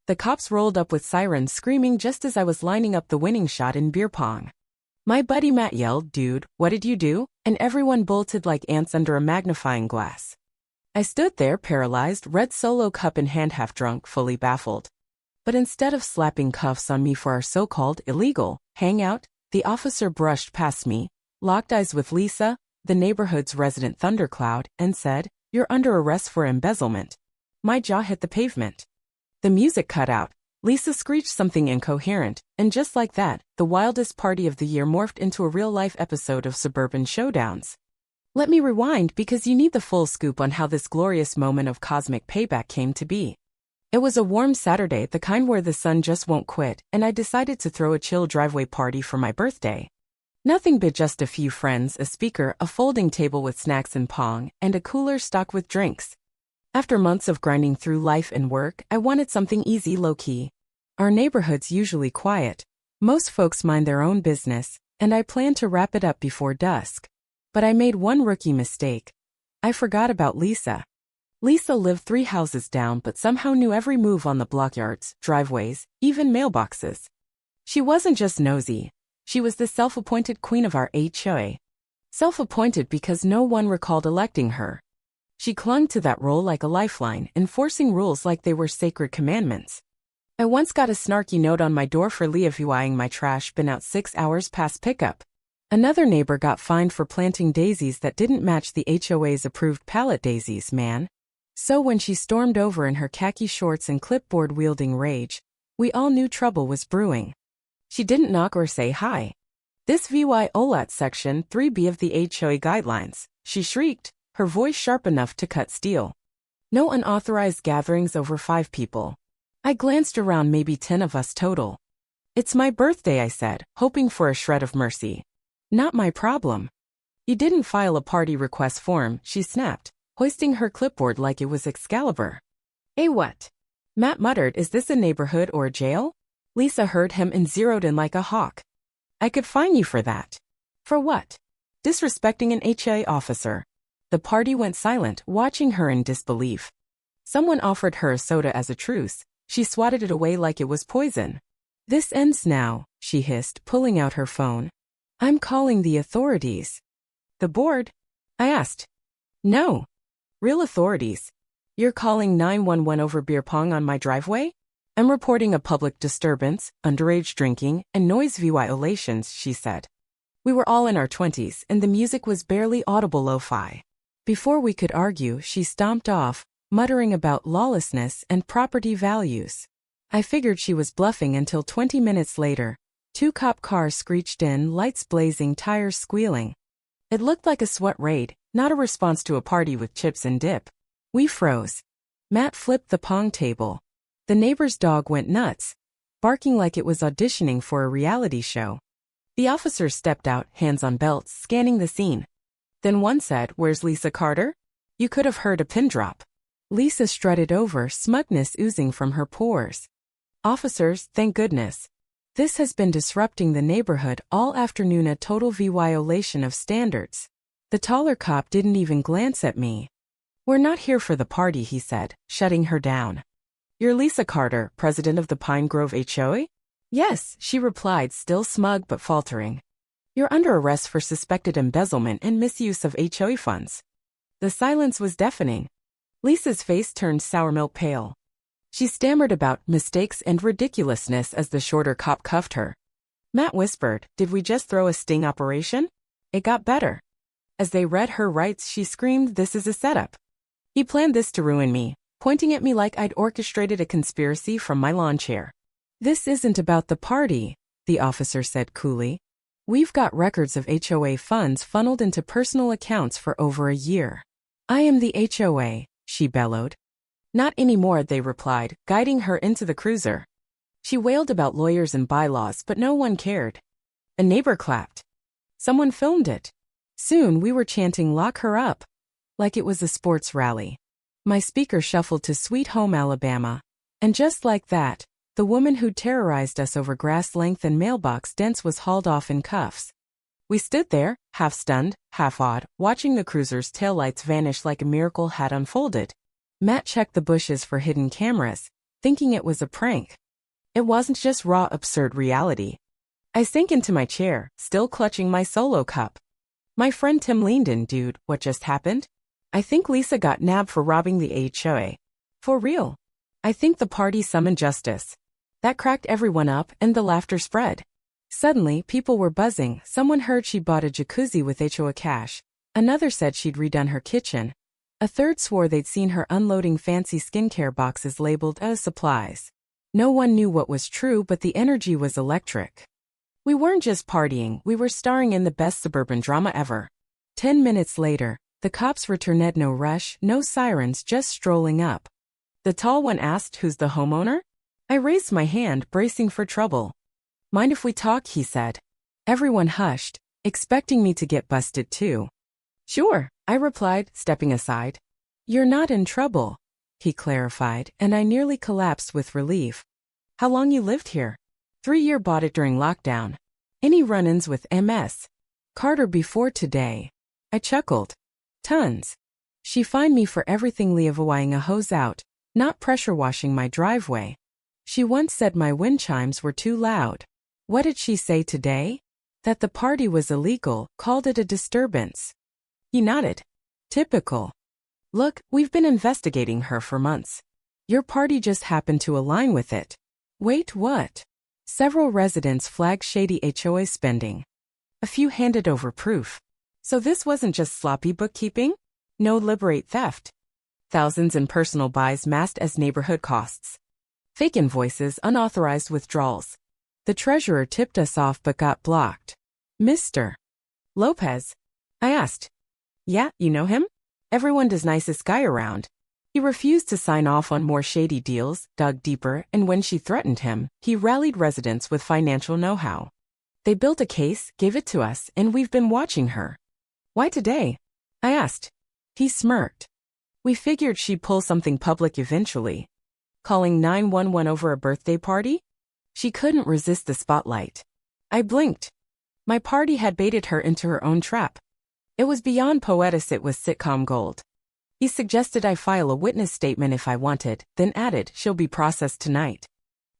The cops rolled up with sirens screaming just as I was lining up the winning shot in beer pong. My buddy Matt yelled, "Dude, what did you do?" And everyone bolted like ants under a magnifying glass. I stood there paralyzed, red Solo cup in hand, half drunk, fully baffled. But instead of slapping cuffs on me for our so-called illegal hangout, the officer brushed past me, locked eyes with Lisa, the neighborhood's resident thundercloud, and said, "You're under arrest for embezzlement." My jaw hit the pavement. The music cut out. Lisa screeched something incoherent, and just like that, the wildest party of the year morphed into a real-life episode of Suburban Showdowns. Let me rewind because you need the full scoop on how this glorious moment of cosmic payback came to be. It was a warm Saturday, the kind where the sun just won't quit, and I decided to throw a chill driveway party for my birthday. Nothing but just a few friends, a speaker, a folding table with snacks and pong, and a cooler stocked with drinks. After months of grinding through life and work, I wanted something easy, low-key. Our neighborhood's usually quiet. Most folks mind their own business, and I planned to wrap it up before dusk. But I made one rookie mistake. I forgot about Lisa. Lisa lived 3 houses down but somehow knew every move on the blockyards, driveways, even mailboxes. She wasn't just nosy. She was the self-appointed queen of our HOA. Self-appointed because no one recalled electing her. She clung to that role like a lifeline, enforcing rules like they were sacred commandments. I once got a snarky note on my door for leaving my trash bin out 6 hours past pickup. Another neighbor got fined for planting daisies that didn't match the HOA's approved pallet daisies, man. So when she stormed over in her khaki shorts and clipboard-wielding rage, we all knew trouble was brewing. She didn't knock or say hi. "This VYOLAT Section 3B of the HOA Guidelines," she shrieked, her voice sharp enough to cut steel. "No unauthorized gatherings over 5 people. I glanced around, maybe 10 of us total. "It's my birthday," I said, hoping for a shred of mercy. "Not my problem." "You didn't file a party request form," she snapped, hoisting her clipboard like it was Excalibur. "Eh, what?" Matt muttered, "Is this a neighborhood or a jail?" Lisa heard him and zeroed in like a hawk. "I could fine you for that." "For what?" "Disrespecting an HOA officer." The party went silent, watching her in disbelief. Someone offered her a soda as a truce. She swatted it away like it was poison. "This ends now," she hissed, pulling out her phone. "I'm calling the authorities." "The board?" I asked. "No. Real authorities. You're calling 911 over beer pong on my driveway? I'm reporting a public disturbance, underage drinking, and noise violations," she said. We were all in our 20s, and the music was barely audible lo-fi. Before we could argue, she stomped off, muttering about lawlessness and property values. I figured she was bluffing until 20 minutes later. 2 cop cars screeched in, lights blazing, tires squealing. It looked like a SWAT raid, not a response to a party with chips and dip. We froze. Matt flipped the pong table. The neighbor's dog went nuts, barking like it was auditioning for a reality show. The officers stepped out, hands on belts, scanning the scene. Then one said, "Where's Lisa Carter?" You could have heard a pin drop. Lisa strutted over, smugness oozing from her pores. "Officers, thank goodness. This has been disrupting the neighborhood all afternoon, a total violation of standards." The taller cop didn't even glance at me. "We're not here for the party," he said, shutting her down. "You're Lisa Carter, president of the Pine Grove HOA?" "Yes," she replied, still smug but faltering. "You're under arrest for suspected embezzlement and misuse of HOA funds." The silence was deafening. Lisa's face turned sour milk pale. She stammered about mistakes and ridiculousness as the shorter cop cuffed her. Matt whispered, "Did we just throw a sting operation?" It got better. As they read her rights, she screamed, "This is a setup. He planned this to ruin me," pointing at me like I'd orchestrated a conspiracy from my lawn chair. "This isn't about the party," the officer said coolly. "We've got records of HOA funds funneled into personal accounts for over a year." "I am the HOA," she bellowed. "Not anymore," they replied, guiding her into the cruiser. She wailed about lawyers and bylaws, but no one cared. A neighbor clapped. Someone filmed it. Soon we were chanting, "Lock her up," like it was a sports rally. My speaker shuffled to Sweet Home Alabama. And just like that, the woman who'd terrorized us over grass length and mailbox dents was hauled off in cuffs. We stood there, half stunned, half awed, watching the cruiser's taillights vanish like a miracle had unfolded. Matt checked the bushes for hidden cameras, thinking it was a prank. It wasn't just raw, absurd reality. I sank into my chair, still clutching my solo cup. My friend Tim leaned in. Dude, what just happened? I think Lisa got nabbed for robbing the HOA. For real? I think the party summoned justice. That cracked everyone up, and the laughter spread. Suddenly, people were buzzing. Someone heard she bought a jacuzzi with HOA cash. Another said she'd redone her kitchen. A third swore they'd seen her unloading fancy skincare boxes labeled as supplies. No one knew what was true, but the energy was electric. We weren't just partying, we were starring in the best suburban drama ever. 10 minutes later, the cops returned. No rush, no sirens, just strolling up. The tall one asked, "Who's the homeowner?" I raised my hand, bracing for trouble. "Mind if we talk?" he said. Everyone hushed, expecting me to get busted too. "Sure," I replied, stepping aside. "You're not in trouble," he clarified, and I nearly collapsed with relief. "How long you lived here?" 3 year. Bought it during lockdown. "Any run-ins with MS Carter before today?" I chuckled. "Tons. She fined me for everything, leaving a hose out, not pressure washing my driveway. She once said my wind chimes were too loud." "What did she say today?" "That the party was illegal, called it a disturbance." He nodded. "Typical. Look, we've been investigating her for months. Your party just happened to align with it." "Wait, what?" Several residents flagged shady HOA spending. A few handed over proof. So this wasn't just sloppy bookkeeping? No deliberate theft. Thousands in personal buys masked as neighborhood costs. Fake invoices, unauthorized withdrawals. The treasurer tipped us off but got blocked. "Mr. Lopez?" I asked. "Yeah, you know him? Everyone does, nicest guy around." He refused to sign off on more shady deals, dug deeper, and when she threatened him, he rallied residents with financial know-how. They built a case, gave it to us, and we've been watching her. "Why today?" I asked. He smirked. "We figured she'd pull something public eventually." Calling 911 over a birthday party? She couldn't resist the spotlight. I blinked. My party had baited her into her own trap. It was beyond poetic, it was sitcom gold. He suggested I file a witness statement if I wanted, then added she'll be processed tonight.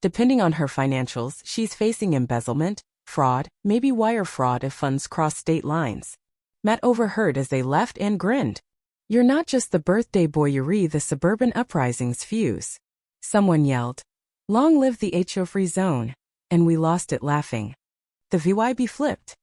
Depending on her financials, she's facing embezzlement, fraud, maybe wire fraud if funds cross state lines. Matt overheard as they left and grinned. "You're not just the birthday boy, you're the suburban uprising's fuse." Someone yelled, "Long live the HO-free zone," and we lost it laughing. The VYB flipped.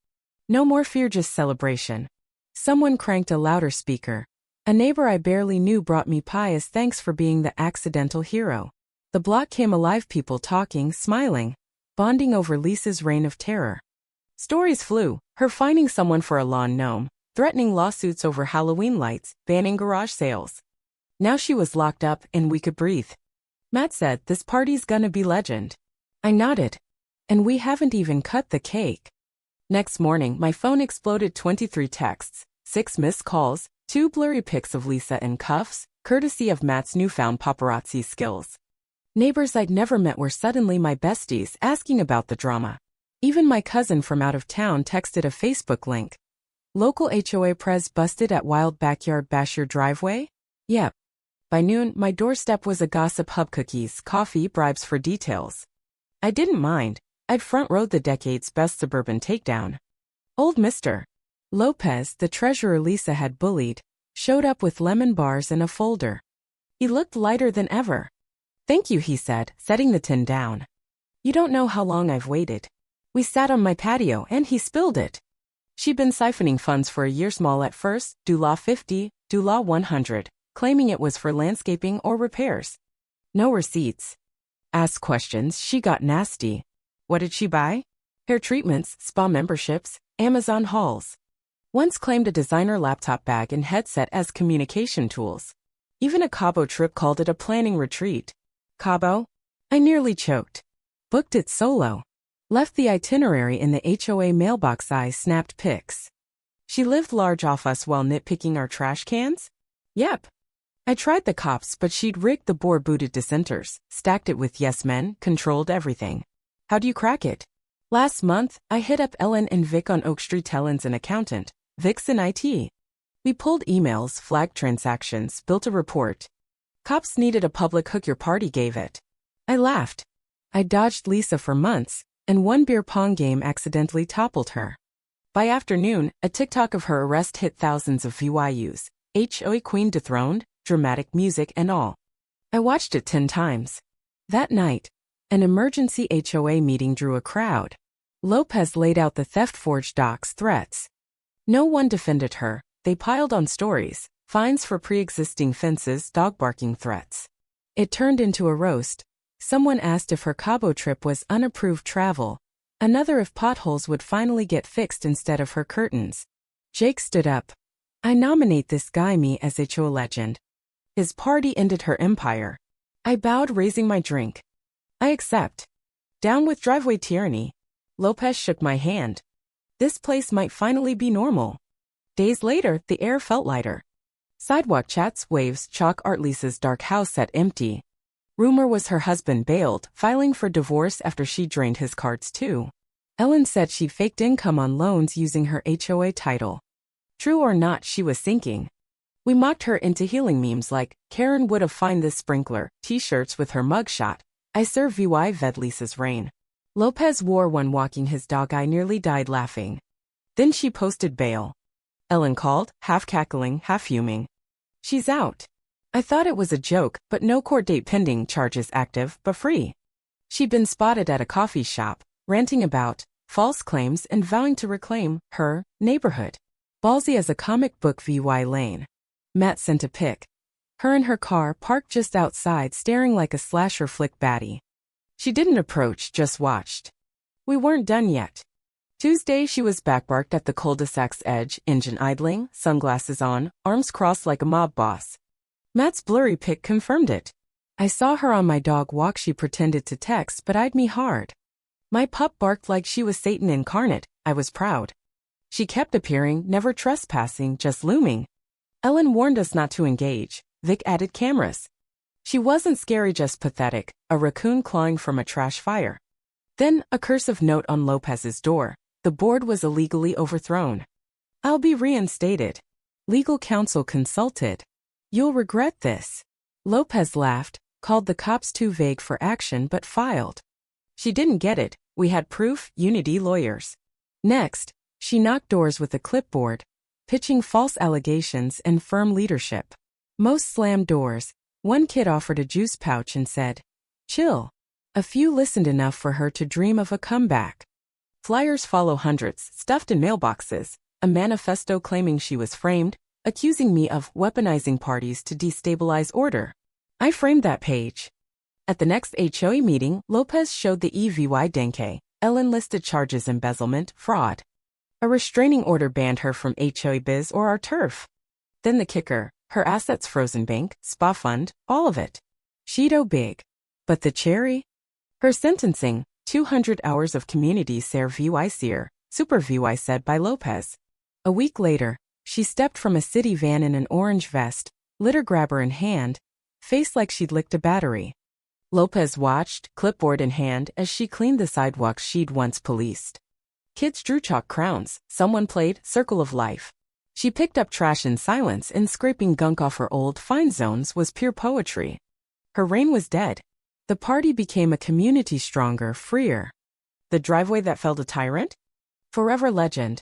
No more fear, just celebration. Someone cranked a louder speaker. A neighbor I barely knew brought me pious thanks for being the accidental hero. The block came alive, people talking, smiling, bonding over Lisa's reign of terror. Stories flew, her finding someone for a lawn gnome, threatening lawsuits over Halloween lights, banning garage sales. Now she was locked up and we could breathe. Matt said, "This party's gonna be legend." I nodded. And we haven't even cut the cake. Next morning, my phone exploded. 23 texts, 6 missed calls, 2 blurry pics of Lisa in cuffs, courtesy of Matt's newfound paparazzi skills. Neighbors I'd never met were suddenly my besties, asking about the drama. Even my cousin from out of town texted a Facebook link. "Local HOA pres busted at wild backyard bash your driveway?" Yep. By noon, my doorstep was a gossip hub: cookies, coffee, bribes for details. I didn't mind. I'd front-rowed the decade's best suburban takedown. Old Mr. Lopez, the treasurer Lisa had bullied, showed up with lemon bars and a folder. He looked lighter than ever. "Thank you," he said, setting the tin down. "You don't know how long I've waited." We sat on my patio and he spilled it. She'd been siphoning funds for a year, small at first, do law 50, do law 100, claiming it was for landscaping or repairs. No receipts. Asked questions, she got nasty. What did she buy? Hair treatments, spa memberships, Amazon hauls. Once claimed a designer laptop bag and headset as communication tools. Even a Cabo trip, called it a planning retreat. Cabo? I nearly choked. Booked it solo. Left the itinerary in the HOA mailbox. I snapped pics. She lived large off us while nitpicking our trash cans? Yep. I tried the cops, but she'd rigged the board, booted dissenters, stacked it with yes men, controlled everything. How do you crack it? Last month, I hit up Ellen and Vic on Oak Street. Ellen's an accountant. Vic's in IT. We pulled emails, flagged transactions, built a report. Cops needed a public hook, your party gave it. I laughed. I dodged Lisa for months, and one beer pong game accidentally toppled her. By afternoon, a TikTok of her arrest hit thousands of views. HOA queen dethroned, dramatic music and all. I watched it 10 times. That night, an emergency HOA meeting drew a crowd. Lopez laid out the theft forged docs threats. No one defended her. They piled on stories, fines for pre-existing fences, dog barking threats. It turned into a roast. Someone asked if her Cabo trip was unapproved travel. Another if potholes would finally get fixed instead of her curtains. Jake stood up. I nominate this guy me as HOA legend. His party ended her empire. I bowed, raising my drink. I accept. Down with driveway tyranny. Lopez shook my hand. This place might finally be normal. Days later, the air felt lighter. Sidewalk chats, waves, chalk art. Lisa's dark house sat empty. Rumor was her husband bailed, filing for divorce after she drained his cards too. Ellen said she faked income on loans using her HOA title. True or not, she was sinking. We mocked her into healing memes like, Karen would have find this sprinkler, t-shirts with her mugshot. I serve VY ved Lisa's reign. Lopez wore one walking his dog. I nearly died laughing. Then she posted bail. Ellen called, half cackling, half fuming. She's out. I thought it was a joke, but no court date pending, charges active but free. She'd been spotted at a coffee shop, ranting about false claims and vowing to reclaim her neighborhood. Ballsy as a comic book. VY Lane. Matt sent a pic. Her in her car parked just outside, staring like a slasher flick baddie. She didn't approach, just watched. We weren't done yet. Tuesday she was backparked at the cul-de-sac's edge, engine idling, sunglasses on, arms crossed like a mob boss. Matt's blurry pic confirmed it. I saw her on my dog walk. She pretended to text but eyed me hard. My pup barked like she was Satan incarnate. I was proud. She kept appearing, never trespassing, just looming. Ellen warned us not to engage. Vic added cameras. She wasn't scary, just pathetic, a raccoon clawing from a trash fire. Then, a cursive note on Lopez's door. The board was illegally overthrown. I'll be reinstated. Legal counsel consulted. You'll regret this. Lopez laughed, called the cops too vague for action but filed. She didn't get it. We had proof, Unity lawyers. Next, she knocked doors with a clipboard, pitching false allegations and firm leadership. Most slammed doors. One kid offered a juice pouch and said, chill. A few listened enough for her to dream of a comeback. Flyers follow hundreds, stuffed in mailboxes, a manifesto claiming she was framed, accusing me of weaponizing parties to destabilize order. I framed that page. At the next HOA meeting, Lopez showed the EVY Denke. Ellen listed charges: embezzlement, fraud. A restraining order banned her from HOA biz or our turf. Then the kicker, her assets frozen: bank, spa fund, all of it. She'd owe big. But the cherry? Her sentencing, 200 hours of community service, super VY said by Lopez. A week later, she stepped from a city van in an orange vest, litter grabber in hand, face like she'd licked a battery. Lopez watched, clipboard in hand, as she cleaned the sidewalks she'd once policed. Kids drew chalk crowns, someone played Circle of Life. She picked up trash in silence, and scraping gunk off her old fine zones was pure poetry. Her reign was dead. The party became a community stronger, freer. The driveway that felled a tyrant? Forever legend.